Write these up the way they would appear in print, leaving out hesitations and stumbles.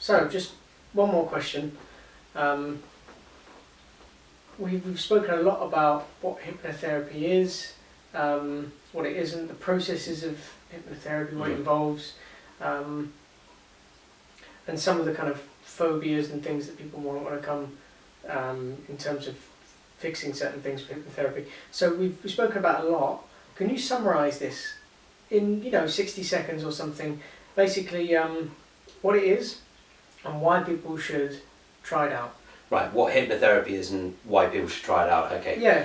So, just one more question. We've spoken a lot about what hypnotherapy is, what it isn't, the processes of hypnotherapy, what it involves, and some of the kind of phobias and things that people want to come in terms of fixing certain things for hypnotherapy. So we've spoken about a lot. Can you summarise this in 60 seconds or something? Basically, what it is and why people should try it out. Right, what hypnotherapy is and why people should try it out. Okay. Yeah.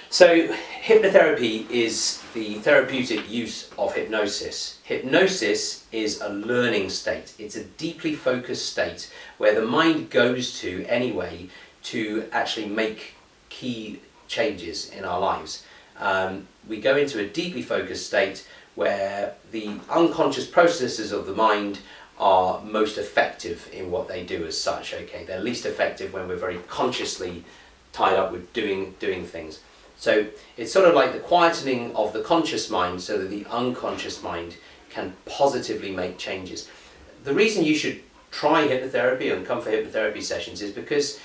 So hypnotherapy is the therapeutic use of hypnosis. Hypnosis is a learning state. It's a deeply focused state where the mind goes to anyway to actually make key changes in our lives. We go into a deeply focused state where the unconscious processes of the mind are most effective in what they do as such. Okay, they're least effective when we're very consciously tied up with doing things. So it's sort of like the quietening of the conscious mind so that the unconscious mind can positively make changes. The reason you should try hypnotherapy and come for hypnotherapy sessions is because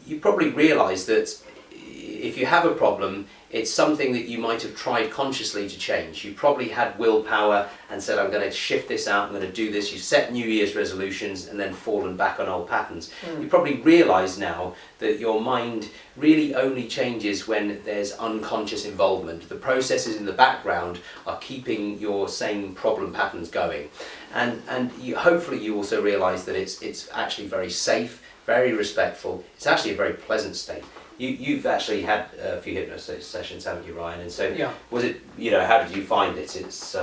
you probably realise that if you have a problem, it's something that you might have tried consciously to change. You probably had willpower and said, I'm going to shift this out, I'm going to do this. You set New Year's resolutions and then fallen back on old patterns. You probably realise now that your mind really only changes when there's unconscious involvement. The processes in the background are keeping your same problem patterns going. And hopefully you also realise that it's actually very safe, very respectful. It's actually a very pleasant state. You've actually had a few hypnosis sessions, haven't you, Ryan? And so, yeah. Was it? How did you find it? It's.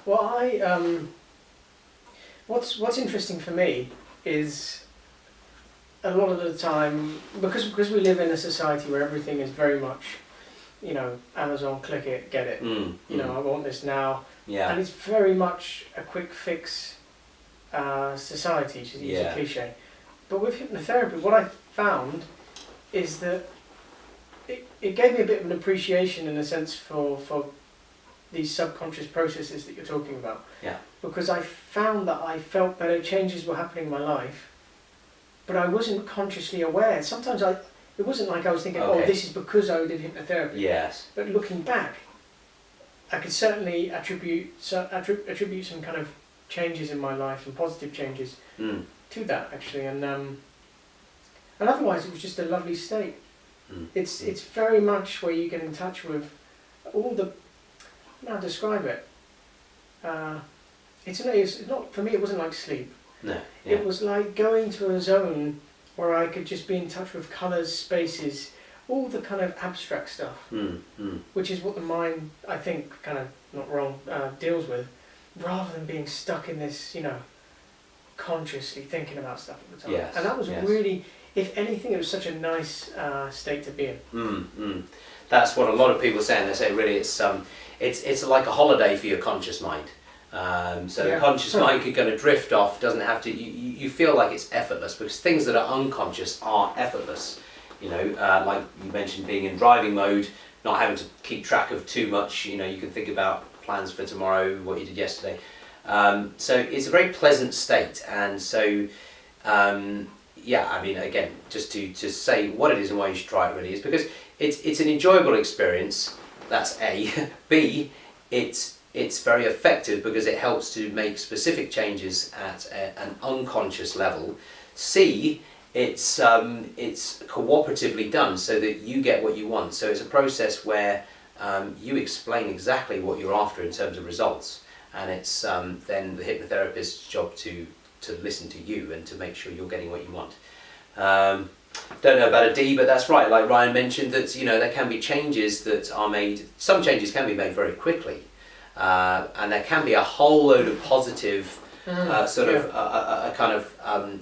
Well, what's interesting for me is a lot of the time because we live in a society where everything is very much, Amazon, click it, get it. I want this now. Yeah. And it's very much a quick fix society, to use a cliche. But with hypnotherapy, what I found is that it gave me a bit of an appreciation in a sense for these subconscious processes that you're talking about. Yeah. Because I found that I felt better, changes were happening in my life, but I wasn't consciously aware. Sometimes it wasn't like I was thinking, oh, this is because I did hypnotherapy. Yes. But looking back, I could certainly attribute some kind of changes in my life and positive changes to that actually, and otherwise it was just a lovely state. It's very much where you get in touch with all the, now describe it. It's not, for me it wasn't like sleep. No. Yeah. It was like going to a zone where I could just be in touch with colours, spaces, all the kind of abstract stuff, which is what the mind, I think, kind of, not wrong, deals with, rather than being stuck in this, consciously thinking about stuff at the time. Yes. And that was really, if anything, it was such a nice state to be in. That's what a lot of people say, and they say really it's like a holiday for your conscious mind. The conscious mind could kind of drift off, doesn't have to, you feel like it's effortless, because things that are unconscious are effortless. Like you mentioned, being in driving mode, not having to keep track of too much, you can think about plans for tomorrow, what you did yesterday. So it's a very pleasant state, and so again, just to say what it is and why you should try it really is because it's an enjoyable experience. That's A. B, it's very effective because it helps to make specific changes at an unconscious level. C, it's cooperatively done so that you get what you want. So it's a process where you explain exactly what you're after in terms of results, and it's then the hypnotherapist's job to listen to you and to make sure you're getting what you want. Don't know about a D, but that's right. Like Ryan mentioned, that there can be changes that are made. Some changes can be made very quickly, and there can be a whole load of positive a kind of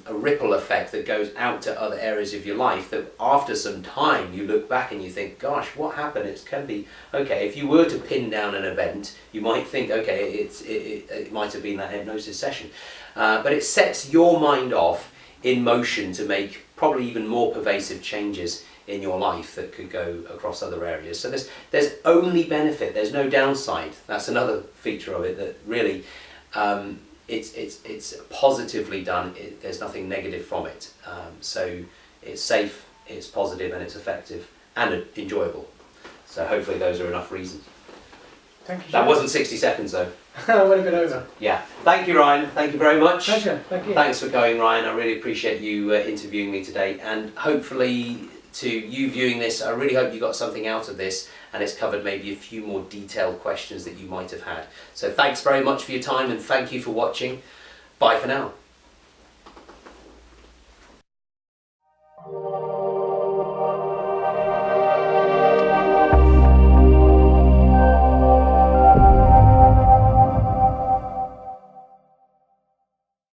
a ripple effect that goes out to other areas of your life. That after some time, you look back and you think, "Gosh, what happened?" It can be okay. If you were to pin down an event, you might think, "Okay, it might have been that hypnosis session," but it sets your mind off in motion to make probably even more pervasive changes in your life that could go across other areas. So there's only benefit. There's no downside. That's another feature of it that really. it's positively done. There's nothing negative from it. So it's safe, it's positive, and it's effective and enjoyable. So hopefully those are enough reasons. Thank you. That wasn't 60 seconds though. I went a bit over. Yeah. Thank you, Ryan. Thank you very much. Pleasure. Thank you. Thanks for going, Ryan. I really appreciate you interviewing me today, and hopefully to you viewing this, I really hope you got something out of this, and it's covered maybe a few more detailed questions that you might have had. So thanks very much for your time, and thank you for watching. Bye for now.